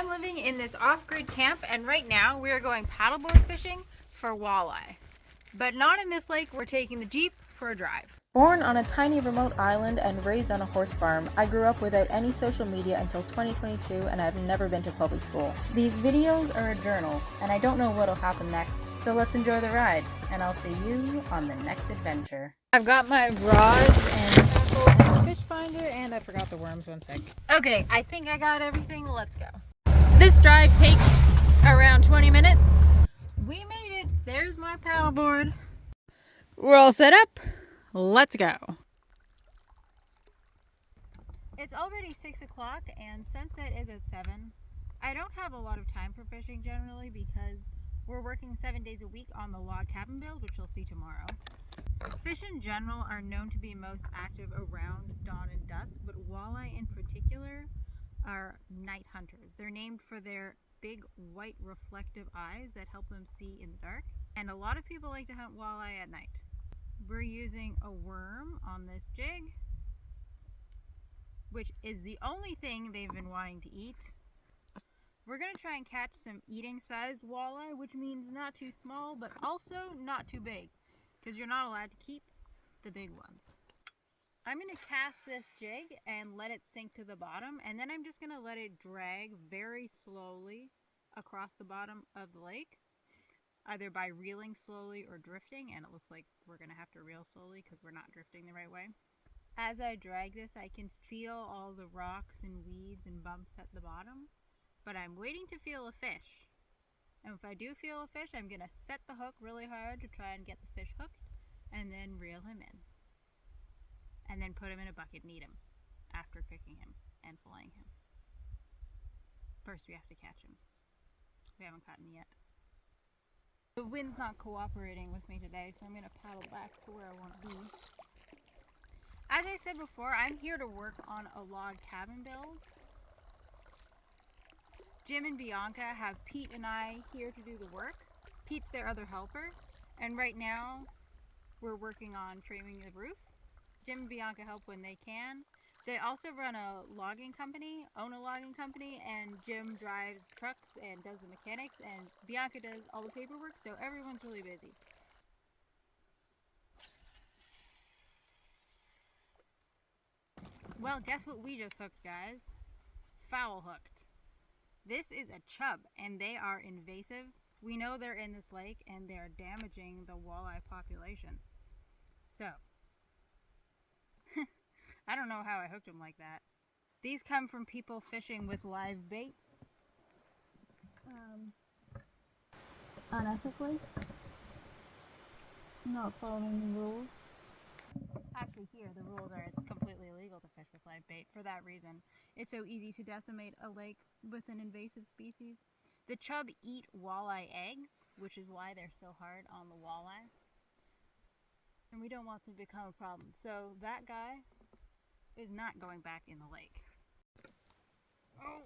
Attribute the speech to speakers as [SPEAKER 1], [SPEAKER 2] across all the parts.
[SPEAKER 1] I'm living in this off-grid camp, and right now we are going paddleboard fishing for walleye. But not in this lake, we're taking the Jeep for a drive.
[SPEAKER 2] Born on a tiny remote island and raised on a horse farm, I grew up without any social media until 2022 and I've never been to public school. These videos are a journal, and I don't know what'll happen next, so let's enjoy the ride, and I'll see you on the next adventure.
[SPEAKER 1] I've got my rods and tackle and a fish finder, and I forgot the worms. One sec. Okay, I think I got everything. Let's go. This drive takes around 20 minutes. We made it. There's my paddleboard. We're all set up. Let's go. It's already 6 o'clock and sunset is at 7. I don't have a lot of time for fishing generally because we're working 7 days a week on the log cabin build, which you'll see tomorrow. Fish in general are known to be most active around dawn and dusk, but walleye in particular are night hunters. They're named for their big white reflective eyes that help them see in the dark, and a lot of people like to hunt walleye at night. We're using a worm on this jig, which is the only thing they've been wanting to eat. We're going to try and catch some eating sized walleye, which means not too small, but also not too big, because you're not allowed to keep the big ones. I'm going to cast this jig and let it sink to the bottom, and then I'm just going to let it drag very slowly across the bottom of the lake, either by reeling slowly or drifting, and it looks like we're going to have to reel slowly because we're not drifting the right way. As I drag this, I can feel all the rocks and weeds and bumps at the bottom, but I'm waiting to feel a fish. And if I do feel a fish, I'm going to set the hook really hard to try and get the fish hooked, and then reel him in. And then put him in a bucket and eat him after cooking him and filleting him. First we have to catch him. We haven't caught him yet. The wind's not cooperating with me today, so I'm going to paddle back to where I want to be. As I said before, I'm here to work on a log cabin build. Jim and Bianca have Pete and I here to do the work. Pete's their other helper, and right now we're working on framing the roof. Jim and Bianca help when they can. They also run a logging company, own a logging company, and Jim drives trucks and does the mechanics, and Bianca does all the paperwork, so everyone's really busy. Well, guess what we just hooked, guys? Foul hooked. This is a chub, and they are invasive. We know they're in this lake, and they're damaging the walleye population. So, I don't know how I hooked them like that. These come from people fishing with live bait. Unethically. Not following the rules. Actually here, the rules are it's completely illegal to fish with live bait for that reason. It's so easy to decimate a lake with an invasive species. The chub eat walleye eggs, which is why they're so hard on the walleye. And we don't want them to become a problem. So that guy is not going back in the lake. Oh!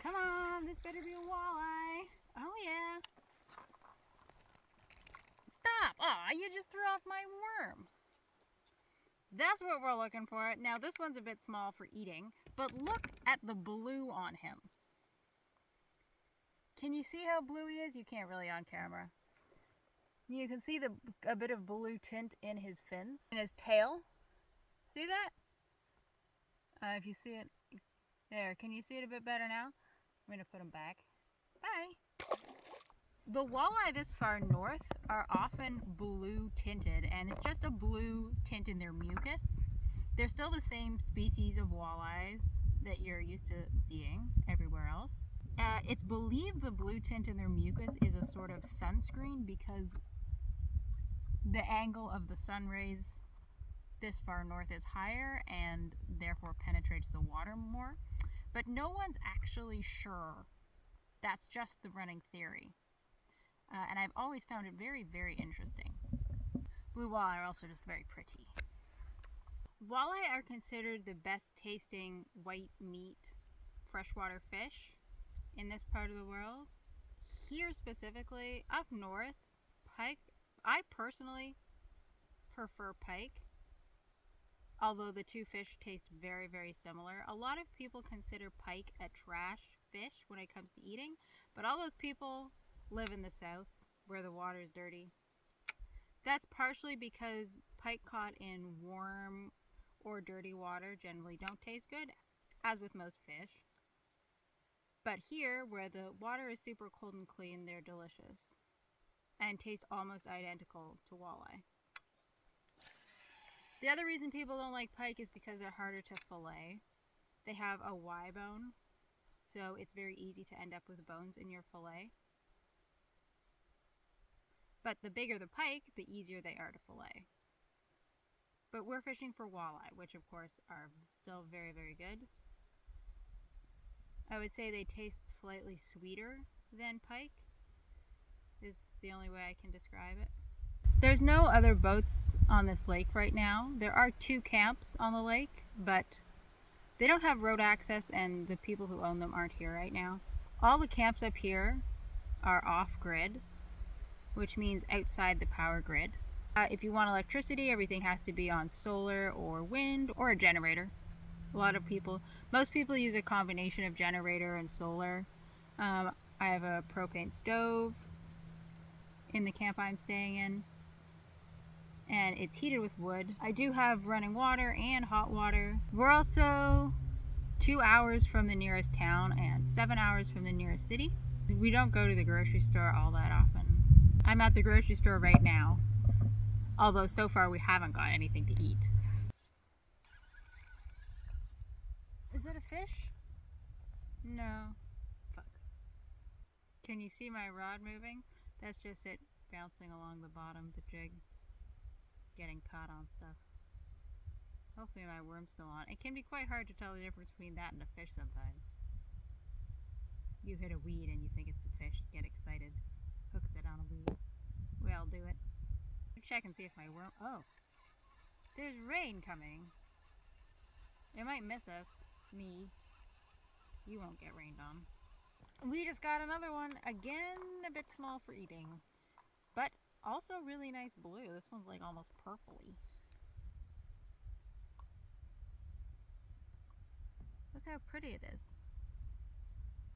[SPEAKER 1] Come on, this better be a walleye. Oh yeah. Stop! Aw, you just threw off my worm. That's what we're looking for. Now this one's a bit small for eating, but look at the blue on him. Can you see how blue he is? You can't really on camera. You can see a bit of blue tint in his fins, in his tail. See that? If you see it, there. Can you see it a bit better now? I'm going to put him back. Bye. The walleye this far north are often blue tinted, and it's just a blue tint in their mucus. They're still the same species of walleyes that you're used to seeing everywhere else. It's believed the blue tint in their mucus is a sort of sunscreen because the angle of the sun rays this far north is higher and therefore penetrates the water more. But no one's actually sure. That's just the running theory. And I've always found it very, very interesting. Blue walleye are also just very pretty. Walleye are considered the best tasting white meat freshwater fish in this part of the world. Here specifically, up north, pike, I personally prefer pike. although the two fish taste very, very similar. A lot of people consider pike a trash fish when it comes to eating, but all those people live in the south where the water is dirty. That's partially because pike caught in warm or dirty water generally don't taste good, as with most fish. But here, where the water is super cold and clean, they're delicious and taste almost identical to walleye. The other reason people don't like pike is because they're harder to fillet. They have a Y bone, so it's very easy to end up with bones in your fillet. But the bigger the pike, the easier they are to fillet. But we're fishing for walleye, which of course are still very, very good. I would say they taste slightly sweeter than pike, is the only way I can describe it. There's no other boats on this lake right now. There are 2 camps on the lake, but they don't have road access and the people who own them aren't here right now. All the camps up here are off-grid, which means outside the power grid. If you want electricity, everything has to be on solar or wind or a generator. Most people use a combination of generator and solar. I have a propane stove in the camp I'm staying in, and it's heated with wood. I do have running water and hot water. We're also 2 hours from the nearest town and 7 hours from the nearest city. We don't go to the grocery store all that often. I'm at the grocery store right now, although so far we haven't got anything to eat. Is that a fish? No. Fuck. Can you see my rod moving? That's just it bouncing along the bottom of the jig, getting caught on stuff. Hopefully my worm's still on. It can be quite hard to tell the difference between that and a fish sometimes. You hit a weed and you think it's a fish, get excited, hooks it on a weed. We all do it. Check and see if my worm... Oh! There's rain coming. It might miss us. Me. You won't get rained on. We just got another one. Again, a bit small for eating. But also really nice blue. This one's like almost purpley. Look how pretty it is.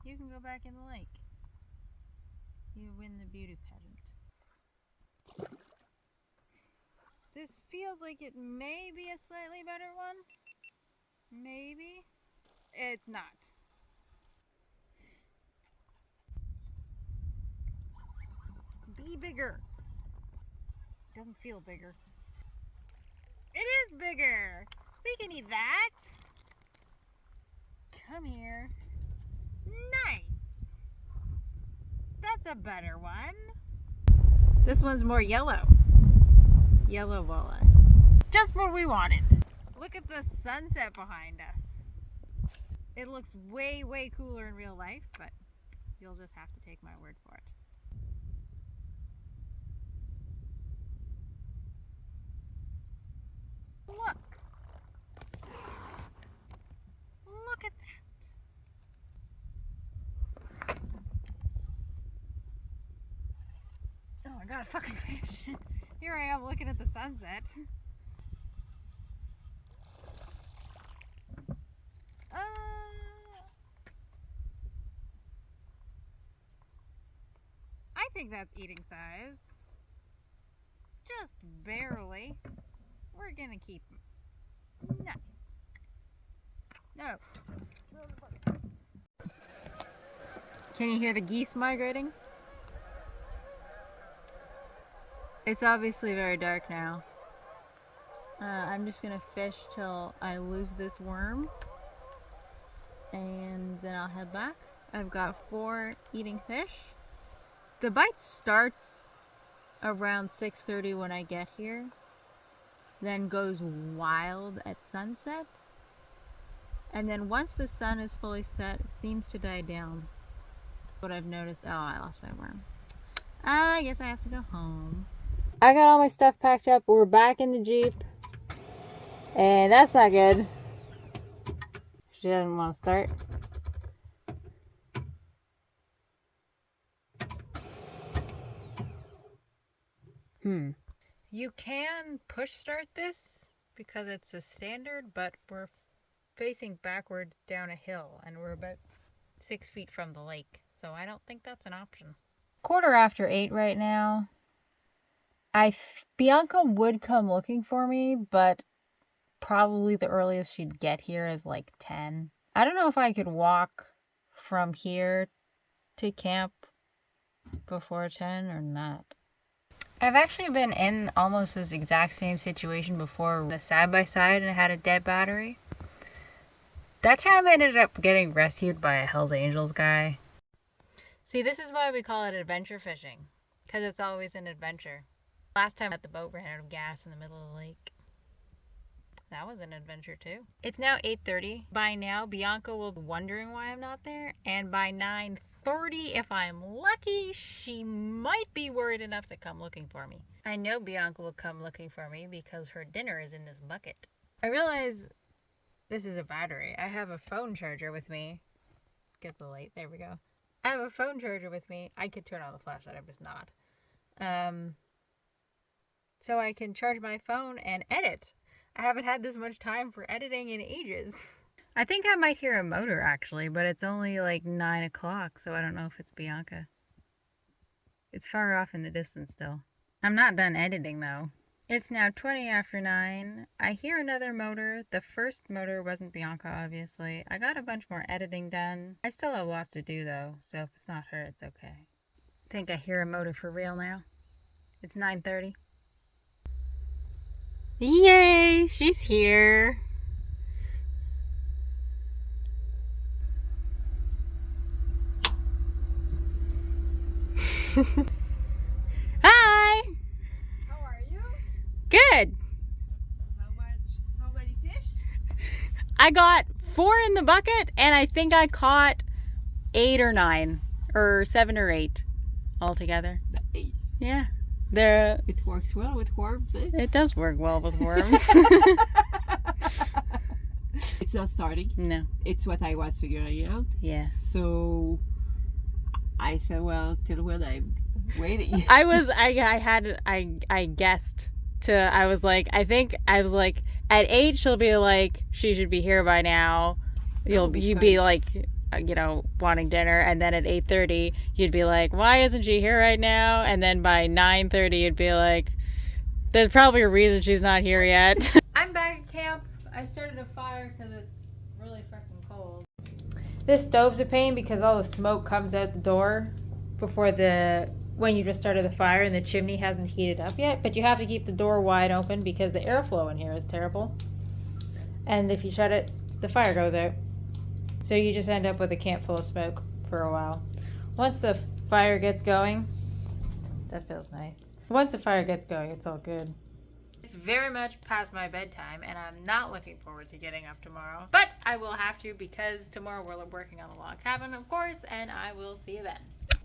[SPEAKER 1] You can go back in the lake. You win the beauty pageant. This feels like it may be a slightly better one. Maybe. It's not. Be bigger. It doesn't feel bigger. It is bigger. We can eat that. Come here. Nice. That's a better one. This one's more yellow. Yellow walleye. Just what we wanted. Look at the sunset behind us. It looks way, way cooler in real life, but you'll just have to take my word for it. Look! Look at that! Oh my god, fucking fish! Here I am looking at the sunset. I think that's eating size. Just barely. We're gonna keep him. Nice. No. Can you hear the geese migrating? It's obviously very dark now. I'm just gonna fish till I lose this worm, and then I'll head back. I've got 4 eating fish. The bite starts around 6:30 when I get here, then goes wild at sunset, and then once the sun is fully set, it seems to die down. What I've noticed, oh, I lost my worm. I guess I have to go home. I got all my stuff packed up. We're back in the Jeep, and that's not good. She doesn't want to start. You can push start this, because it's a standard, but we're facing backwards down a hill and we're about 6 feet from the lake. So I don't think that's an option. 8:15 right now. Bianca would come looking for me, but probably the earliest she'd get here is like 10. I don't know if I could walk from here to camp before 10 or not. I've actually been in almost this exact same situation before, the side-by-side, and it had a dead battery. That time I ended up getting rescued by a Hells Angels guy. See, this is why we call it adventure fishing, because it's always an adventure. Last time the boat ran out of gas in the middle of the lake. That was an adventure too. It's now 8:30. By now, Bianca will be wondering why I'm not there, and by 9:30, if I'm lucky, she might be worried enough to come looking for me. I know Bianca will come looking for me because her dinner is in this bucket. I realize this is a battery. I have a phone charger with me. Get the light. There we go. I have a phone charger with me. I could turn on the flashlight. I'm just not. So I can charge my phone and edit. I haven't had this much time for editing in ages. I think I might hear a motor actually, but it's only like 9 o'clock, so I don't know if it's Bianca. It's far off in the distance still. I'm not done editing though. It's now 20 after 9. I hear another motor. The first motor wasn't Bianca, obviously. I got a bunch more editing done. I still have lots to do though, so if it's not her, it's okay. I think I hear a motor for real now. It's 9:30. Yay! She's here. Hi!
[SPEAKER 3] How are you?
[SPEAKER 1] Good.
[SPEAKER 3] How many fish?
[SPEAKER 1] I got 4 in the bucket, and I think I caught 8 or 9, or 7 or 8 altogether.
[SPEAKER 3] Nice.
[SPEAKER 1] Yeah.
[SPEAKER 3] It works well with worms, eh?
[SPEAKER 1] It does work well with worms.
[SPEAKER 3] It's not starting.
[SPEAKER 1] No.
[SPEAKER 3] It's what I was figuring out.
[SPEAKER 1] Yeah.
[SPEAKER 3] So I said, well, till when I'm waiting.
[SPEAKER 1] I guessed I was like, at 8 she'll be like, she should be here by now. You'd be like, wanting dinner, and then at 8:30 you'd be like, why isn't she here right now? And then by 9:30 you'd be like, there's probably a reason she's not here yet. I'm back at camp. I started a fire because it's really freaking cold. This stove's a pain because all the smoke comes out the door when you just started the fire, and the chimney hasn't heated up yet, but you have to keep the door wide open because the airflow in here is terrible, and if you shut it, the fire goes out. So you just end up with a camp full of smoke for a while. Once the fire gets going, that feels nice. Once the fire gets going, it's all good. It's very much past my bedtime, and I'm not looking forward to getting up tomorrow. But I will have to, because tomorrow we're working on the log cabin, of course, and I will see you then.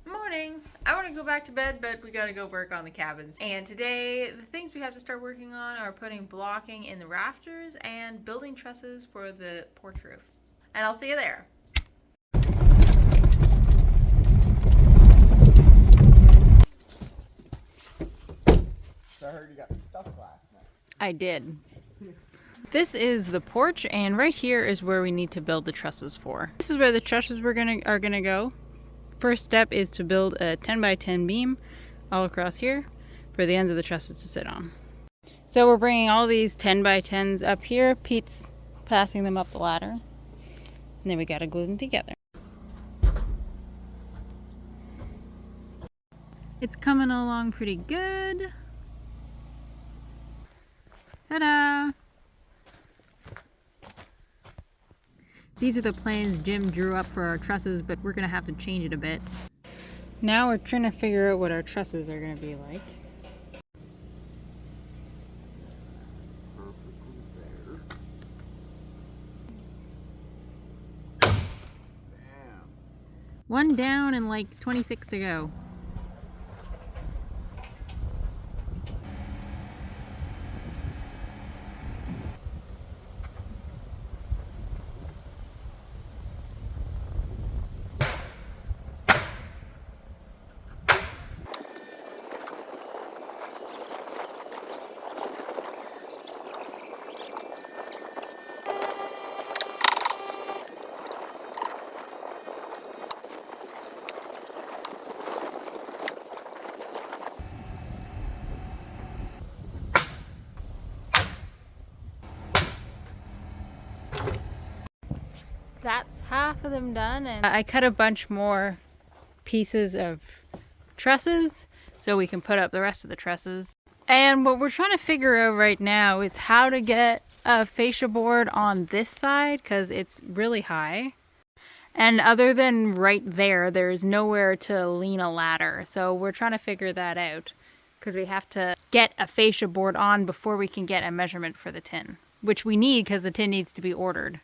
[SPEAKER 1] Morning. I want to go back to bed, but we got to go work on the cabins. And today, the things we have to start working on are putting blocking in the rafters and building trusses for the porch roof. And I'll see you there.
[SPEAKER 4] So I heard you got stuff last night.
[SPEAKER 1] I did. This is the porch, and right here is where we need to build the trusses for. This is where the trusses are gonna go. First step is to build a 10x10 beam all across here for the ends of the trusses to sit on. So we're bringing all these 10x10s up here. Pete's passing them up the ladder. And then we gotta glue them together. It's coming along pretty good. Ta-da! These are the plans Jim drew up for our trusses, but we're gonna have to change it a bit. Now we're trying to figure out what our trusses are gonna be like. One down and like 26 to go. That's half of them done, and I cut a bunch more pieces of trusses so we can put up the rest of the trusses. And what we're trying to figure out right now is how to get a fascia board on this side because it's really high. And other than right there, there's nowhere to lean a ladder. So we're trying to figure that out because we have to get a fascia board on before we can get a measurement for the tin, which we need because the tin needs to be ordered.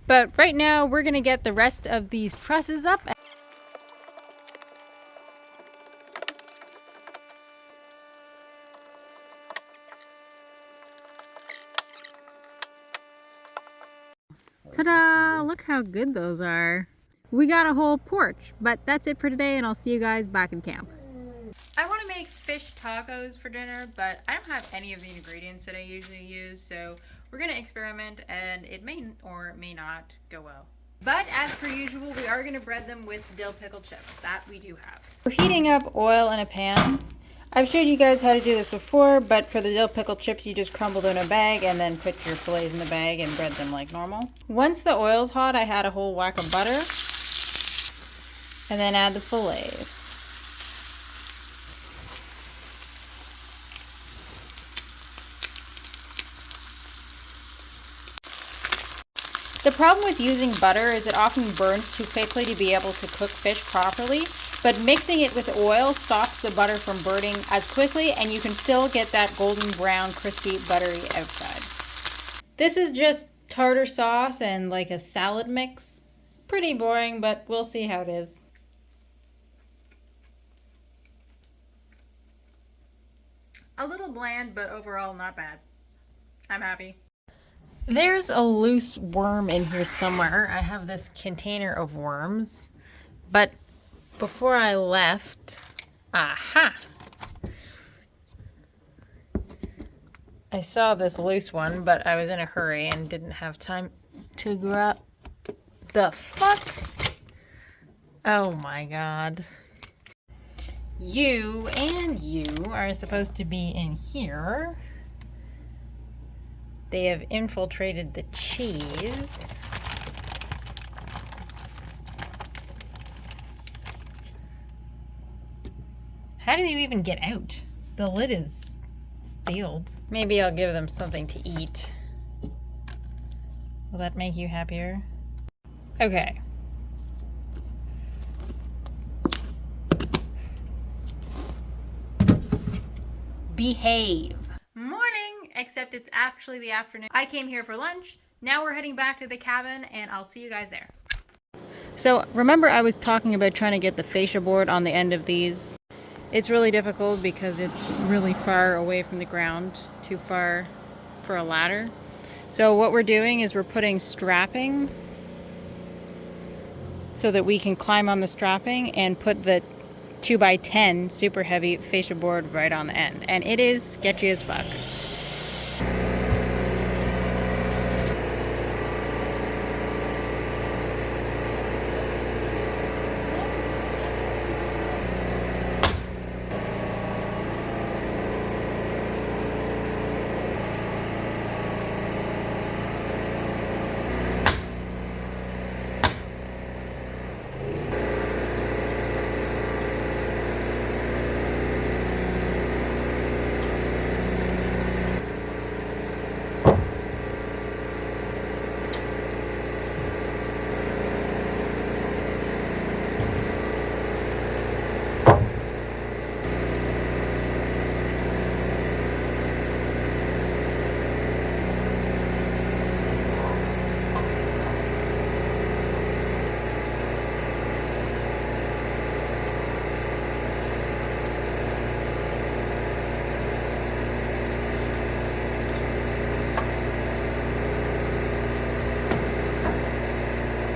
[SPEAKER 1] But right now we're going to get the rest of these trusses up. Ta-da! Look how good those are. We got a whole porch, but that's it for today, and I'll see you guys back in camp. I want to make fish tacos for dinner, but I don't have any of the ingredients that I usually use, so we're going to experiment, and it may or may not go well. But as per usual, we are going to bread them with dill pickle chips. That we do have. We're heating up oil in a pan. I've showed you guys how to do this before, but for the dill pickle chips, you just crumble them in a bag and then put your fillets in the bag and bread them like normal. Once the oil's hot, I had a whole whack of butter, and then add the fillets. The problem with using butter is it often burns too quickly to be able to cook fish properly, but mixing it with oil stops the butter from burning as quickly, and you can still get that golden brown, crispy, buttery outside. This is just tartar sauce and like a salad mix. Pretty boring, but we'll see how it is. A little bland, but overall not bad. I'm happy. There's a loose worm in here somewhere. I have this container of worms, but before I left, aha! I saw this loose one, but I was in a hurry and didn't have time to grab. The fuck? Oh my god. You and you are supposed to be in here. They have infiltrated the cheese. How do you even get out? The lid is sealed. Maybe I'll give them something to eat. Will that make you happier? Okay. Behave. Morning, except it's actually the afternoon. I came here for lunch. Now we're heading back to the cabin, and I'll see you guys there. So remember I was talking about trying to get the fascia board on the end of these. It's really difficult because it's really far away from the ground, too far for a ladder. So what we're doing is we're putting strapping so that we can climb on the strapping and put the 2x10 super heavy fascia board right on the end. And it is sketchy as fuck.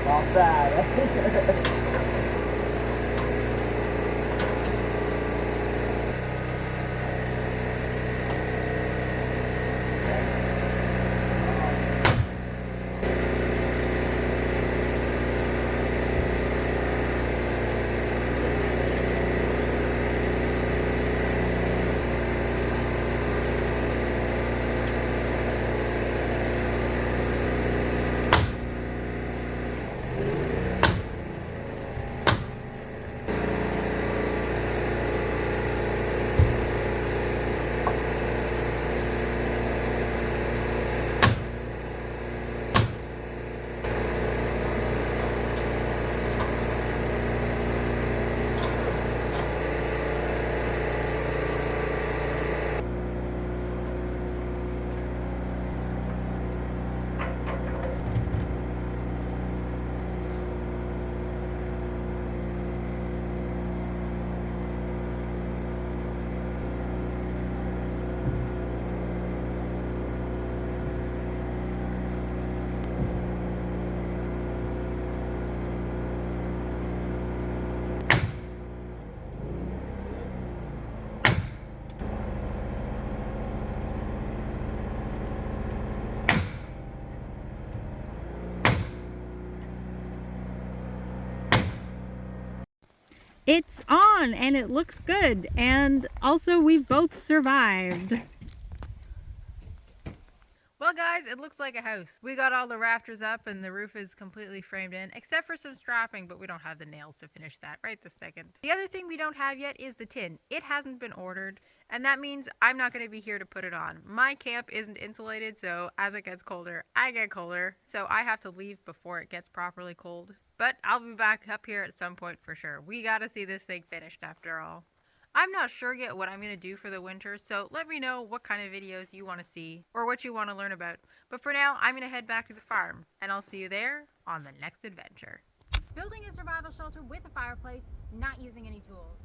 [SPEAKER 4] Not bad.
[SPEAKER 1] It's on and it looks good, and also we've both survived. Well guys, it looks like a house. We got all the rafters up and the roof is completely framed in, except for some strapping, but we don't have the nails to finish that right this second. The other thing we don't have yet is the tin. It hasn't been ordered, and that means I'm not going to be here to put it on. My camp isn't insulated, so as it gets colder, I get colder, so I have to leave before it gets properly cold. But I'll be back up here at some point for sure. We gotta see this thing finished after all. I'm not sure yet what I'm going to do for the winter, so let me know what kind of videos you want to see or what you want to learn about. But for now, I'm going to head back to the farm, and I'll see you there on the next adventure. Building a survival shelter with a fireplace, not using any tools.